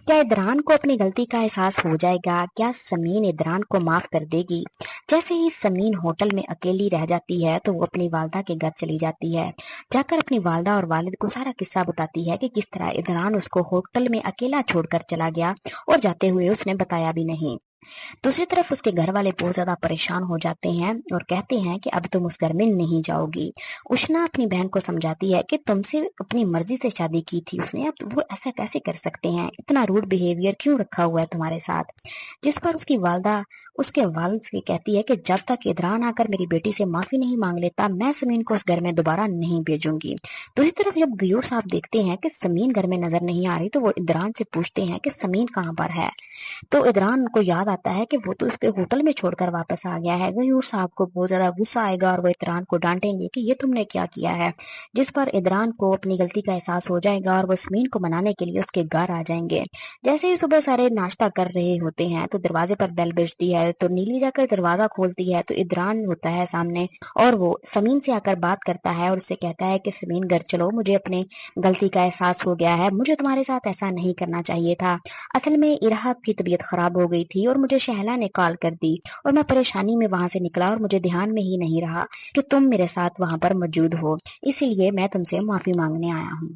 क्या इदरान को अपनी गलती का एहसास हो जाएगा? क्या समीन इदरान को माफ कर देगी? जैसे ही समीन होटल में अकेली रह जाती है तो वो अपनी वालदा के घर चली जाती है। जाकर अपनी वालदा और वालिद को सारा किस्सा बताती है कि किस तरह इदरान उसको होटल में अकेला छोड़कर चला गया और जाते हुए उसने बताया भी नहीं। दूसरी तरफ उसके घर वाले बहुत ज्यादा परेशान हो जाते हैं और कहते हैं कि अब तुम उस घर में नहीं जाओगी। उष्ना अपनी बहन को समझाती है कि तुमसे अपनी मर्जी से शादी की थी उसने, अब वो ऐसा कैसे कर सकते हैं, इतना रूड बिहेवियर क्यों रखा हुआ है तुम्हारे साथ। जिस पर उसकी वालदा उसके वालिद से कहती है कि जब तक इदरान आकर मेरी बेटी से माफी नहीं मांग लेता मैं समीन को उस घर में दोबारा नहीं भेजूंगी। दूसरी तरफ जब गयूर साहब देखते हैं कि समीन घर में नजर नहीं आ रही तो वो इदरान से पूछते हैं कि समीन कहाँ पर है। तो इदरान को याद आता है कि वो तो उसके होटल में छोड़कर वापस आ गया है। गयूर साहब को बहुत ज्यादा गुस्सा आएगा और वो इदरान को डांटेंगे कि ये तुमने क्या किया है। जिस पर इदरान को अपनी गलती का एहसास हो जाएगा और वो समीन को मनाने के लिए उसके घर आ जाएंगे। जैसे ही सुबह सारे नाश्ता कर रहे होते हैं तो दरवाजे पर बेल बजती है तो नीली जाकर दरवाजा खोलती है तो इदरान होता है सामने और वो समीन से आकर बात करता है और उससे कहता है कि समीन घर चलो, मुझे अपनी गलती का एहसास हो गया है, मुझे तुम्हारे साथ ऐसा नहीं करना चाहिए था। असल में इरहा की तबीयत खराब हो गई थी और मुझे शहला ने कॉल कर दी और मैं परेशानी में वहां से निकला और मुझे ध्यान में ही नहीं रहा कि तुम मेरे साथ वहां पर मौजूद हो, इसीलिए मैं तुमसे माफी मांगने आया हूँ।